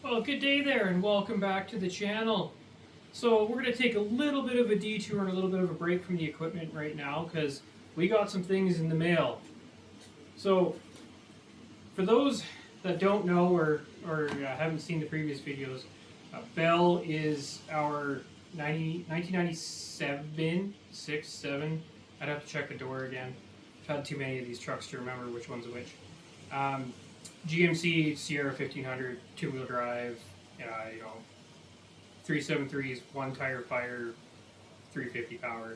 Well, good day there, and welcome back to the channel. So we're going to take a little bit of a detour and a little bit of a break from the equipment right now because we got some things in the mail. So for those that don't know or haven't seen the previous videos, Belle is our 1997, 6, 7. I'd have to check the door again. I've had too many of these trucks to remember which one's which. GMC Sierra 1500 two-wheel drive, 373s, one tire fire, 350 power,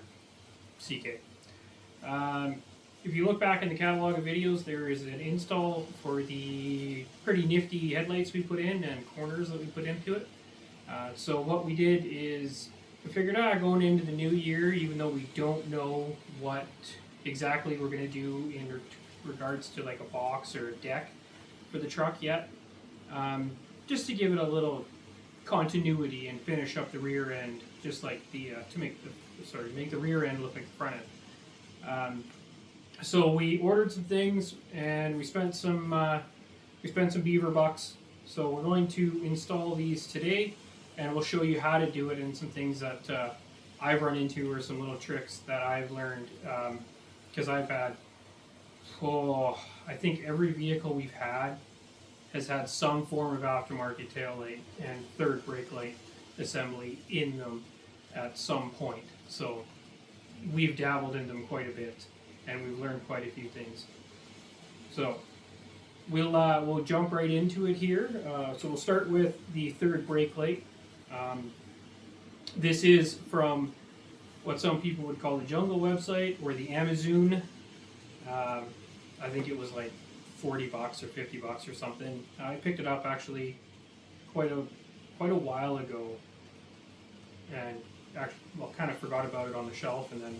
CK. If you look back in the catalog of videos, there is an install for the pretty nifty headlights we put in and corners that we put into it. So what we did is we figured out going into the new year, even though we don't know what exactly we're going to do in regards to like a box or a deck for the truck yet, just to give it a little continuity and finish up the rear end, just like the to make the rear end look like the front end. So we ordered some things and we spent some beaver bucks. So we're going to install these today, and we'll show you how to do it and some things that I've run into or some little tricks that I've learned because I've had. I think every vehicle we've had has had some form of aftermarket taillight and third brake light assembly in them at some point. So we've dabbled in them quite a bit, and we've learned quite a few things. So we'll jump right into it here. So we'll start with the third brake light. This is from what some people would call the Jungle website or the Amazon. I think it was like $40 or $50 or something. I picked it up actually quite a while ago, and kind of forgot about it on the shelf, and then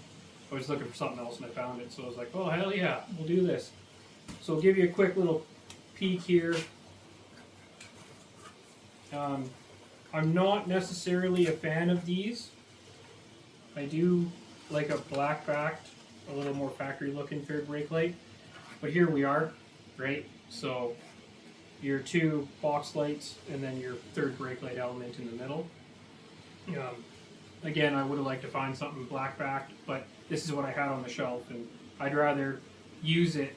I was looking for something else and I found it, so I was like, oh hell yeah, we'll do this. So I'll give you a quick little peek here. I'm not necessarily a fan of these. I do like a black backed, a little more factory looking third brake light. But here we are, right? So your two box lights and then your third brake light element in the middle. Again, I would have liked to find something black backed, but this is what I had on the shelf, and I'd rather use it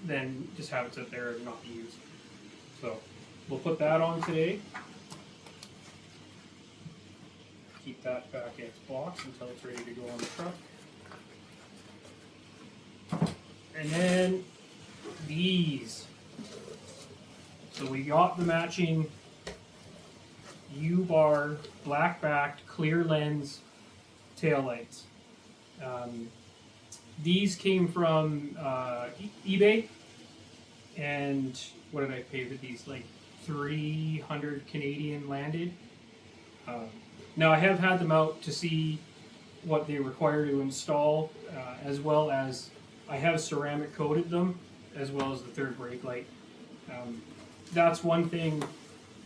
than just have it sit there and not be used. So we'll put that on today. Keep that back in its box until it's ready to go on the truck. And then these. So we got the matching U-bar black backed clear lens taillights. These came from eBay, and what did I pay for these? Like 300 Canadian landed. Now I have had them out to see what they require to install, as well as I have ceramic coated them, as well as the third brake light. That's one thing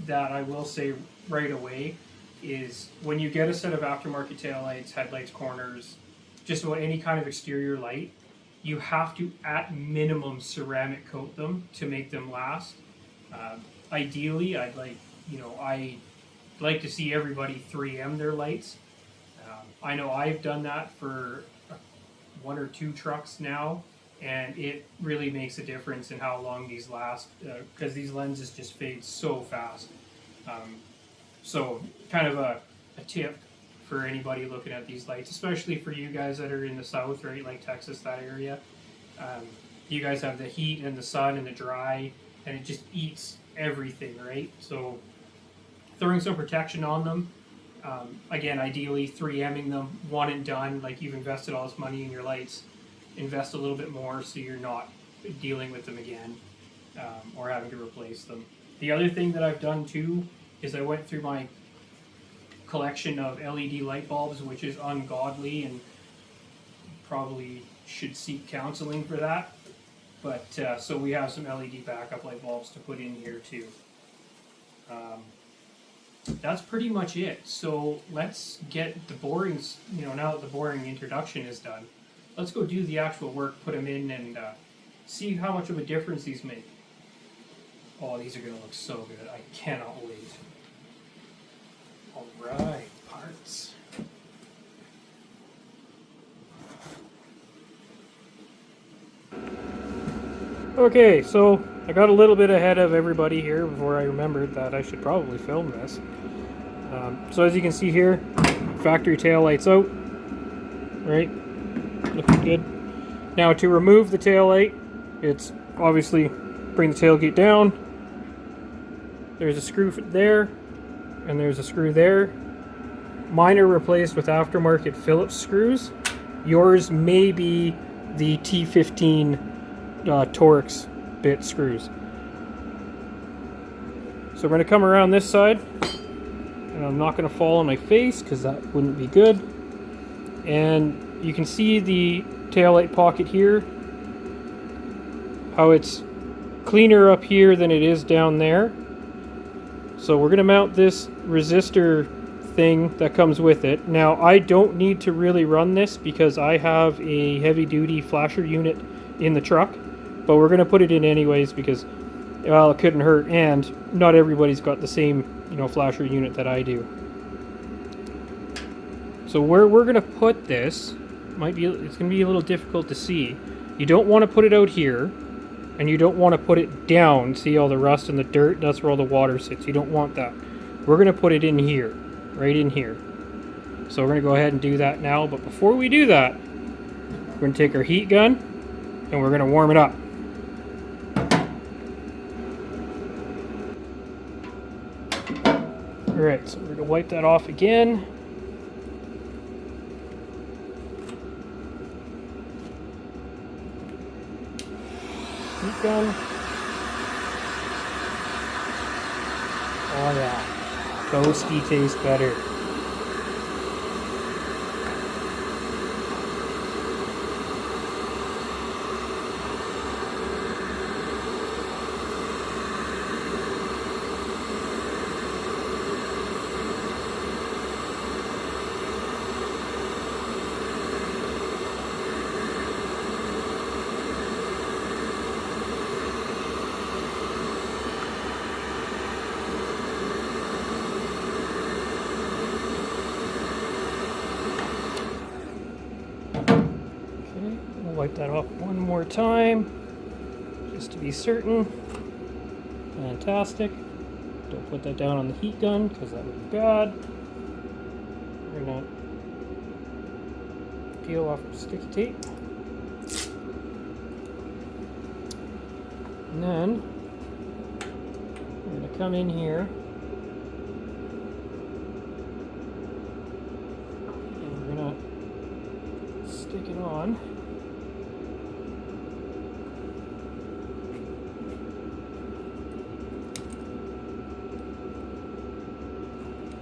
that I will say right away is when you get a set of aftermarket taillights, headlights, corners, just about any kind of exterior light, you have to at minimum ceramic coat them to make them last. Ideally, I'd like to see everybody 3M their lights. I know I've done that for one or two trucks now, and it really makes a difference in how long these last, because these lenses just fade so fast. So kind of a tip for anybody looking at these lights, especially for you guys that are in the south, right, like Texas, that area. You guys have the heat and the sun and the dry, and it just eats everything, right? So throwing some protection on them, again, ideally 3Ming them, one and done. Like, you've invested all this money in your lights, invest a little bit more so you're not dealing with them again, or having to replace them. The other thing that I've done too is I went through my collection of LED light bulbs, which is ungodly, and probably should seek counseling for that. But so we have some LED backup light bulbs to put in here too. That's pretty much it. So let's get the boring, now that the boring introduction is done, let's go do the actual work, put them in, and see how much of a difference these make. Oh, these are going to look so good. I cannot wait. Alright, parts. Okay, so I got a little bit ahead of everybody here before I remembered that I should probably film this. So as you can see here, factory tail lights out, right? Looking good. Now to remove the tail light, it's obviously bring the tailgate down. There's a screw there, and there's a screw there. Mine are replaced with aftermarket Phillips screws. Yours may be the T15 Torx bit screws. So we're going to come around this side, and I'm not going to fall on my face because that wouldn't be good. And you can see the taillight pocket here, how it's cleaner up here than it is down there. So we're going to mount this resistor thing that comes with it. Now I don't need to really run this because I have a heavy duty flasher unit in the truck, but we're going to put it in anyways because, well, it couldn't hurt, and not everybody's got the same, flasher unit that I do. So where we're going to put this, it's going to be a little difficult to see. You don't want to put it out here, and you don't want to put it down. See all the rust and the dirt? That's where all the water sits. You don't want that. We're going to put it in here, right in here. So we're going to go ahead and do that now, but before we do that, we're going to take our heat gun, and we're going to warm it up. Alright, so we're going to wipe that off again. Heat gun. Oh yeah, toasty tastes better. Wipe that off one more time, just to be certain. Fantastic. Don't put that down on the heat gun, because that would be bad. We're going to peel off the sticky tape. And then, we're going to come in here. And we're going to stick it on.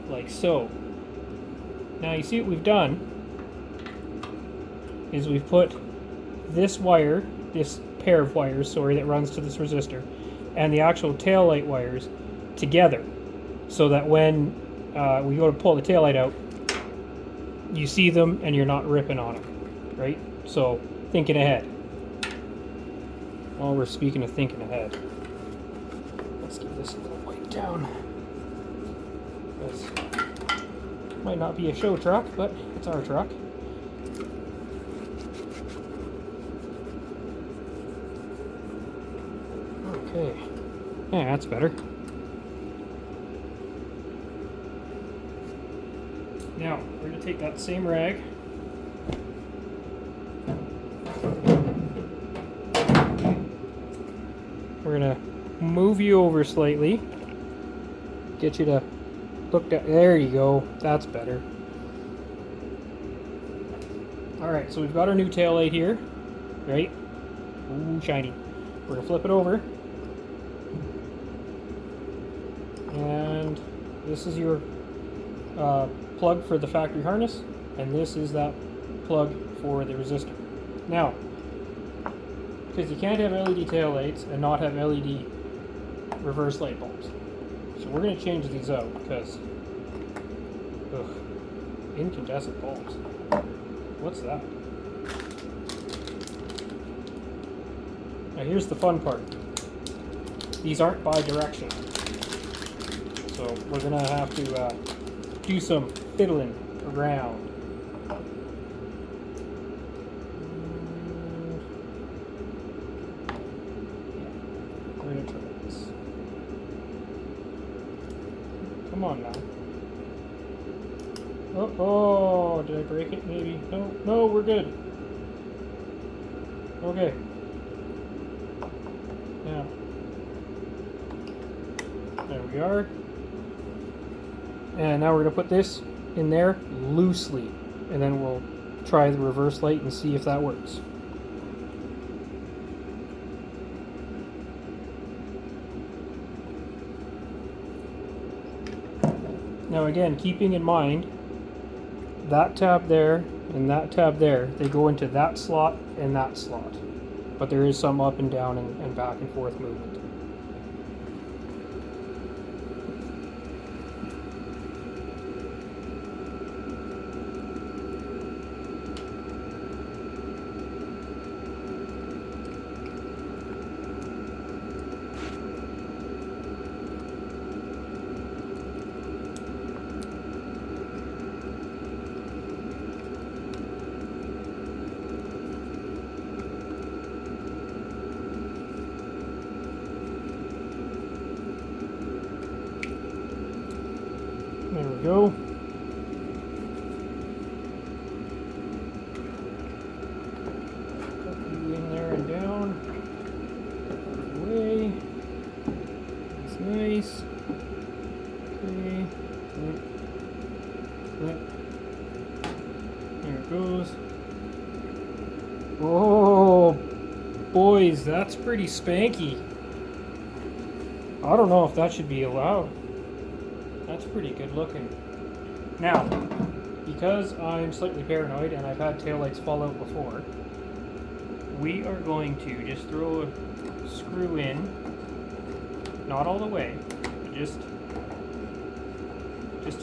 Like so. Now you see what we've done is we've put this wire, this pair of wires, that runs to this resistor, and the actual taillight wires together, so that when we go to pull the taillight out, you see them and you're not ripping on them, right? So thinking ahead. While we're speaking of thinking ahead, let's give this a little wipe down. This might not be a show truck, but it's our truck. Okay. Yeah, that's better. Now, we're going to take that same rag. We're going to move you over slightly. Get you to look down. There you go. That's better. Alright, so we've got our new taillight here. Right? Ooh, shiny. We're going to flip it over. And this is your plug for the factory harness. And this is that plug for the resistor. Now, because you can't have LED taillights and not have LED reverse light bulbs. So we're going to change these out because, incandescent bulbs. What's that? Now here's the fun part. these aren't bi-directional. So we're gonna have to do some fiddling around. We're gonna try this. Come on now. Oh, did I break it maybe? No, we're good. Okay. Now, there we are. And now we're going to put this in there loosely. And then we'll try the reverse light and see if that works. Now again, keeping in mind, that tab there and that tab there, they go into that slot and that slot. But there is some up and down and back and forth movement. There we go. Put you in there and down. Away. That's nice. Okay. There it goes. Oh, boys, that's pretty spanky. I don't know if that should be allowed. That's pretty good looking. Now, because I'm slightly paranoid and I've had taillights fall out before, we are going to just throw a screw in, not all the way, but just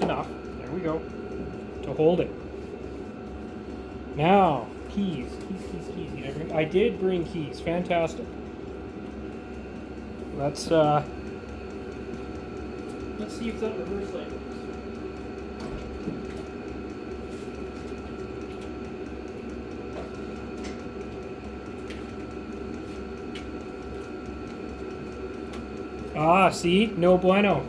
enough, there we go, to hold it. Now, keys. I did bring keys, fantastic. Let's see if that reverse light works. Ah, see? No bueno.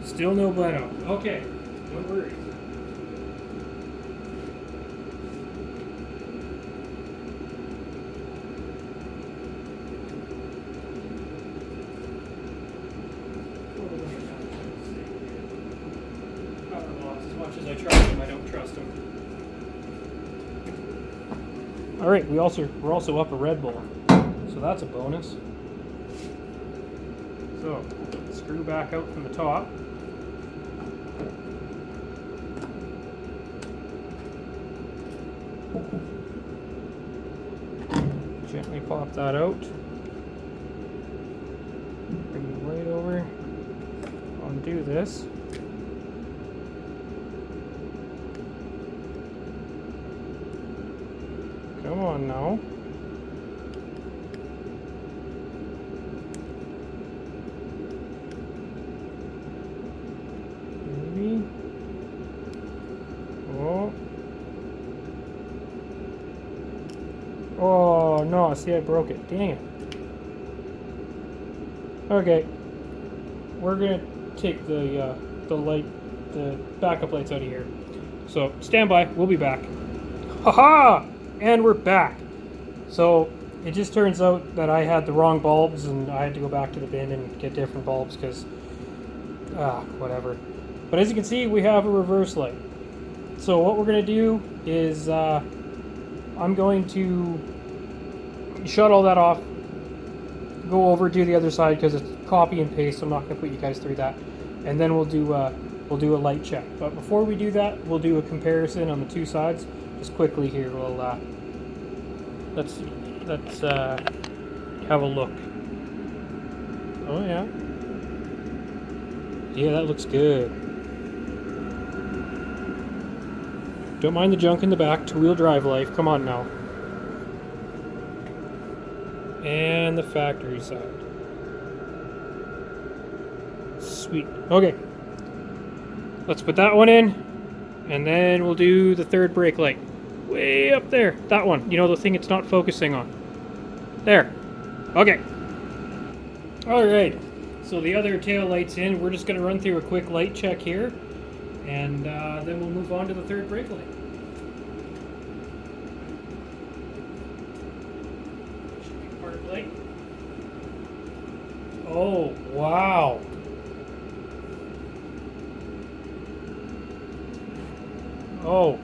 Still no bueno. Okay, no worries. As much as I trust them, I don't trust them. All right, we're also up a Red Bull, so that's a bonus. So screw back out from the top. Gently pop that out. Bring the light over. Undo this. Come on now. Maybe. Oh. Oh no, see I broke it. Dang it. Okay. We're gonna take the backup lights out of here. So stand by, we'll be back. Haha! And we're back. So it just turns out that I had the wrong bulbs and I had to go back to the bin and get different bulbs because whatever. But as you can see, we have a reverse light. So what we're gonna do is I'm going to shut all that off, go over to the other side because it's copy and paste, so I'm not going to put you guys through that, and then we'll do a light check. But before we do that, we'll do a comparison on the two sides. Just quickly here, we'll let's have a look. Oh yeah. Yeah, that looks good. Don't mind the junk in the back. Two-wheel drive life. Come on now. And the factory side. Sweet. Okay. Let's put that one in. And then we'll do the third brake light. Way up there. That one. You know, the thing it's not focusing on. There. Okay. Alright. So the other tail light's in. We're just going to run through a quick light check here. And then we'll move on to the third brake light. Park light. Oh, wow. Oh,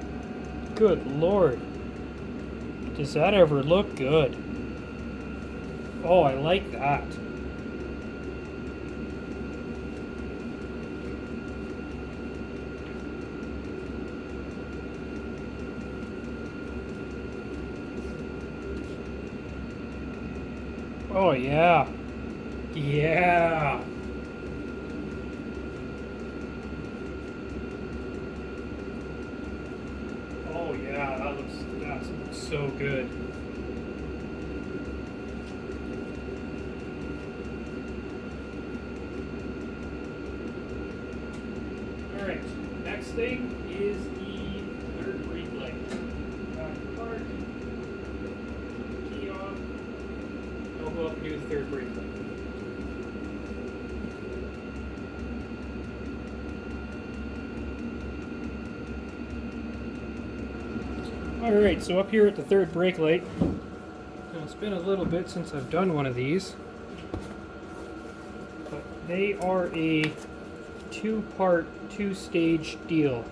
good Lord. Does that ever look good? Oh, I like that. Oh, yeah. Yeah. Oh, yeah, that looks so good. Alright, next thing is the third brake light. Park, key off. I'll go up and do the third brake light. Alright, so up here at the third brake light, now it's been a little bit since I've done one of these, but they are a two-part, two-stage deal.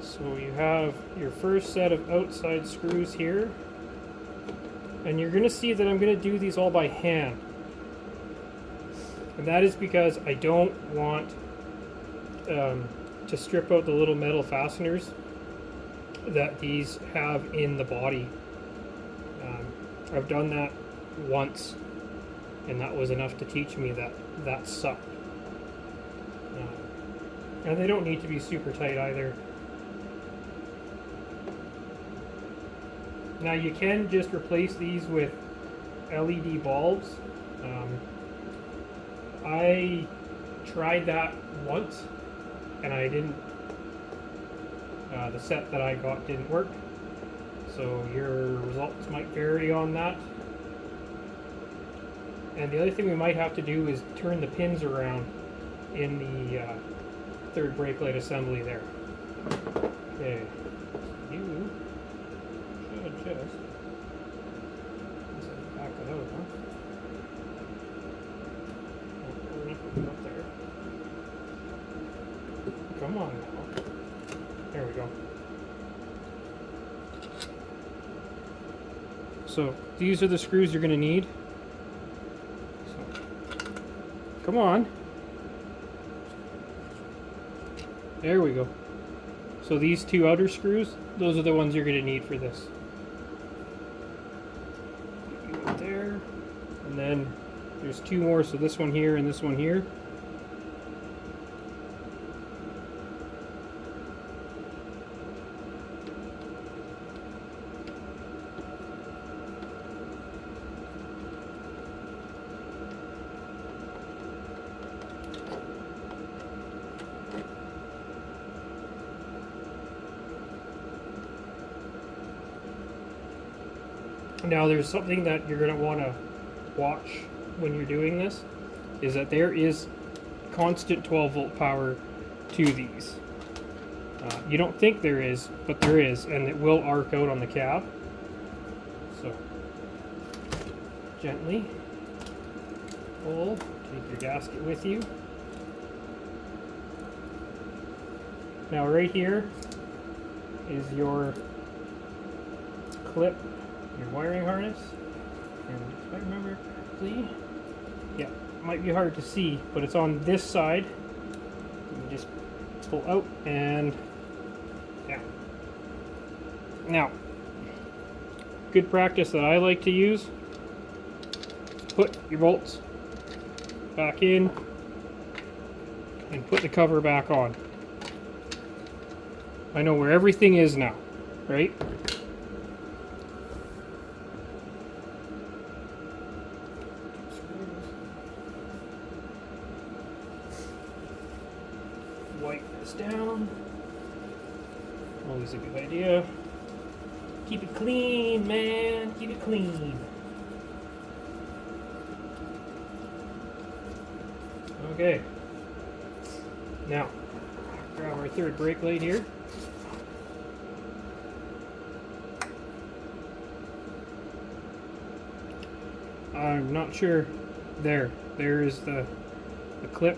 So you have your first set of outside screws here, and you're going to see that I'm going to do these all by hand. And that is because I don't want to strip out the little metal fasteners that these have in the body. I've done that once, and that was enough to teach me that sucked. And they don't need to be super tight either. Now you can just replace these with LED bulbs. I tried that once, and I didn't. The set that I got didn't work, so your results might vary on that. And the other thing we might have to do is turn the pins around in the third brake light assembly there. Okay, you should just back it out, huh? Oh, we're not putting it up there. Come on now. There we go. So these are the screws you're going to need. So, come on. There we go. So these two outer screws, those are the ones you're going to need for this. Right there. And then there's two more, so this one here and this one here. Now there's something that you're going to want to watch when you're doing this, is that there is constant 12 volt power to these. You don't think there is, but there is, and it will arc out on the cab. So gently pull, take your gasket with you. Now right here is your clip, your wiring harness, and if I remember correctly, yeah, it might be hard to see, but it's on this side. You just pull out and yeah. Now, good practice that I like to use, put your bolts back in and put the cover back on. I know where everything is now, right? Wipe this down. Always a good idea. Keep it clean, man. Keep it clean. Okay. Now, grab our third brake light here. I'm not sure. There is the clip.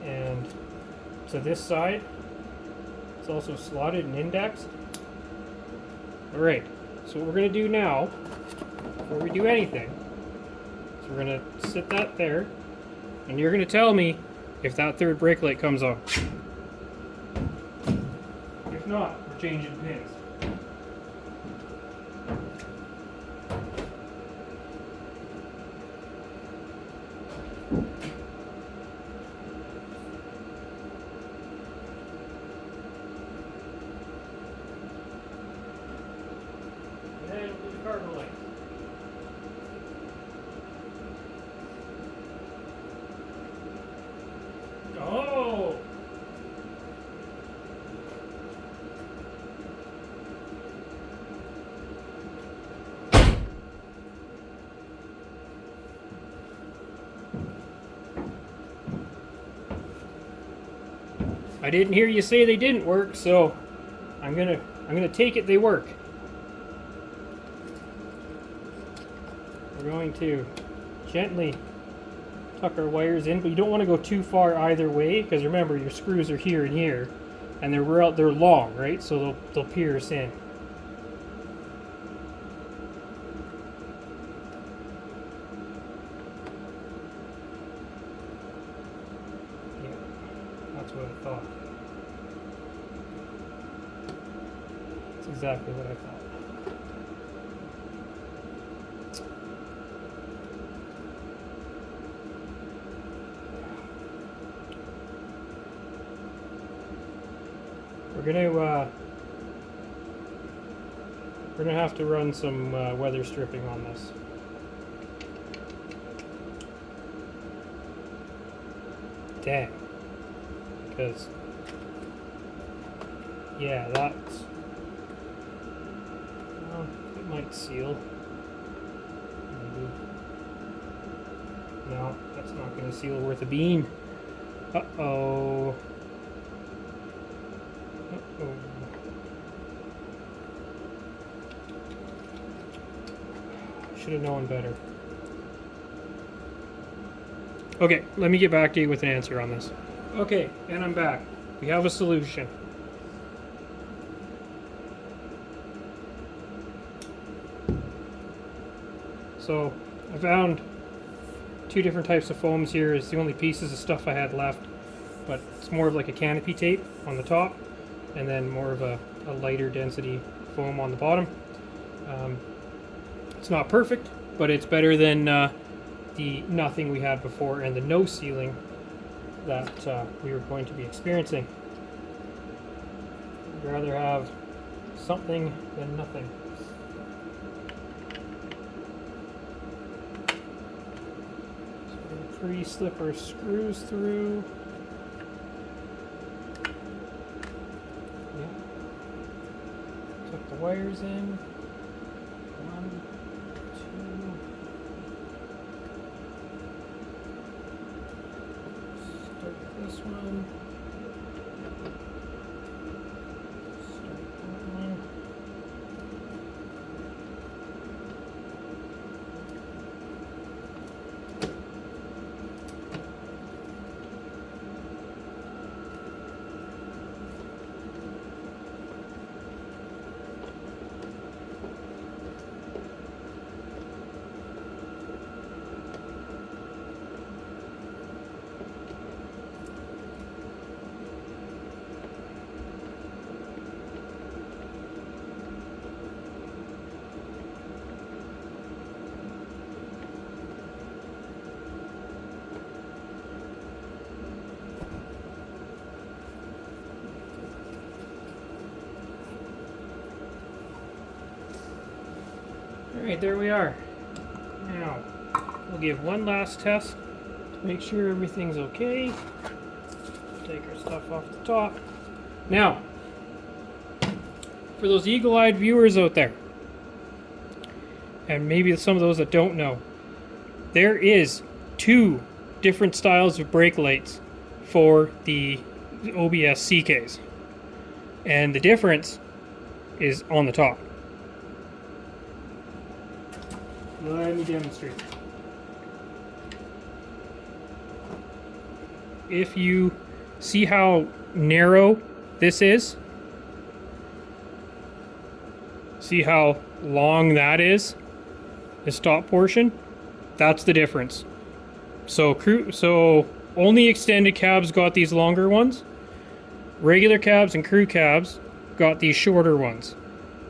And to this side, it's also slotted and indexed. Alright, so what we're going to do now, before we do anything, is we're going to sit that there, and you're going to tell me if that third brake light comes on. If not, we're changing pins. Oh! I didn't hear you say they didn't work, so I'm gonna take it they work. We're going to gently tuck our wires in, but you don't want to go too far either way, because remember your screws are here and here, and they're long, right? So they'll pierce in. Yeah, that's what I thought. That's exactly what I thought. We're gonna have to run some weather stripping on this. Dang. Because yeah, that's well, it might seal. Maybe. No, that's not gonna seal worth a bean. Uh-oh. Uh-oh. Should have known better. Okay, let me get back to you with an answer on this. Okay, and I'm back. We have a solution. So, I found two different types of foams here. It's the only pieces of stuff I had left, but it's more of like a canopy tape on the top, and then more of a lighter density foam on the bottom. It's not perfect, but it's better than the nothing we had before and the no sealing that we were going to be experiencing. I'd rather have something than nothing. So we're going to pre-slip our screws through. Yeah. Tuck the wires in. 1, 2. Start this one. Start that one. Alright, there we are. Now, we'll give one last test to make sure everything's okay. Take our stuff off the top. Now, for those eagle-eyed viewers out there, and maybe some of those that don't know, there is 2 different styles of brake lights for the OBS CKs. And the difference is on the top. Let me demonstrate. If you see how narrow this is, see how long that is, this top portion, that's the difference. So only extended cabs got these longer ones. Regular cabs and crew cabs got these shorter ones.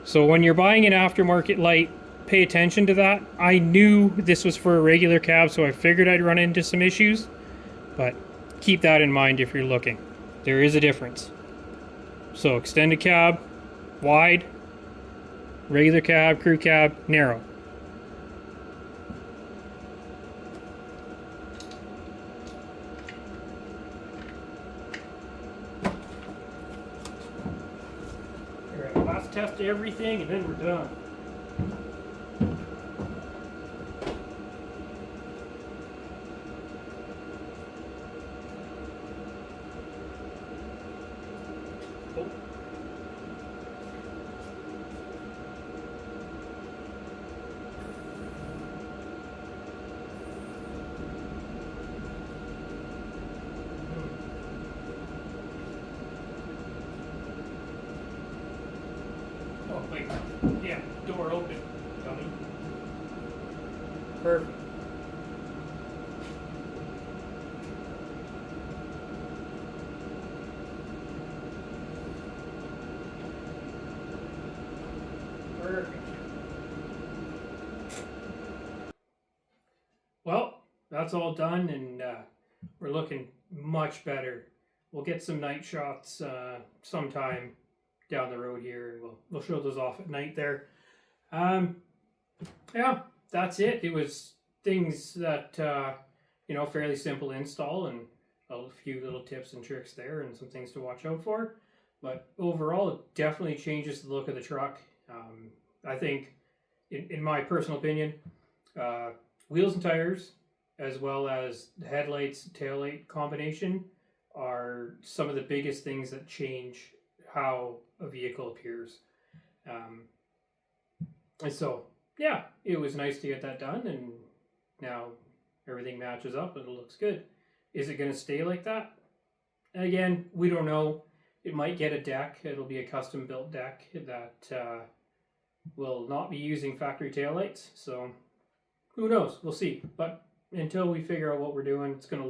So when you're buying an aftermarket light, pay attention to that. I knew this was for a regular cab, so I figured I'd run into some issues, but keep that in mind if you're looking. There is a difference. So extended cab, wide, regular cab, crew cab, narrow. Alright, last test everything and then we're done. Oh, wait. Yeah, door open, dummy. Perfect. Perfect. Well, that's all done, and we're looking much better. We'll get some night shots sometime down the road here, and we'll show those off at night there. Yeah, that's it. It was things that fairly simple install, and a few little tips and tricks there, and some things to watch out for. But overall, it definitely changes the look of the truck. I think, in my personal opinion, wheels and tires, as well as the headlights, taillight combination, are some of the biggest things that change how a vehicle appears. And so, yeah, it was nice to get that done, and now everything matches up and it looks good. Is it going to stay like that? Again, we don't know. It might get a deck. It'll be a custom built deck that will not be using factory taillights. So who knows? We'll see. But until we figure out what we're doing, it's going to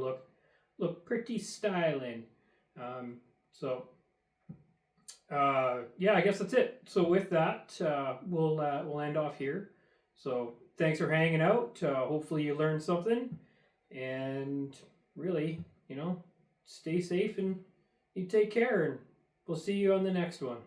look pretty styling. Yeah, I guess that's it. So with that, we'll end off here. So thanks for hanging out. Hopefully you learned something, and really, stay safe and you take care, and we'll see you on the next one.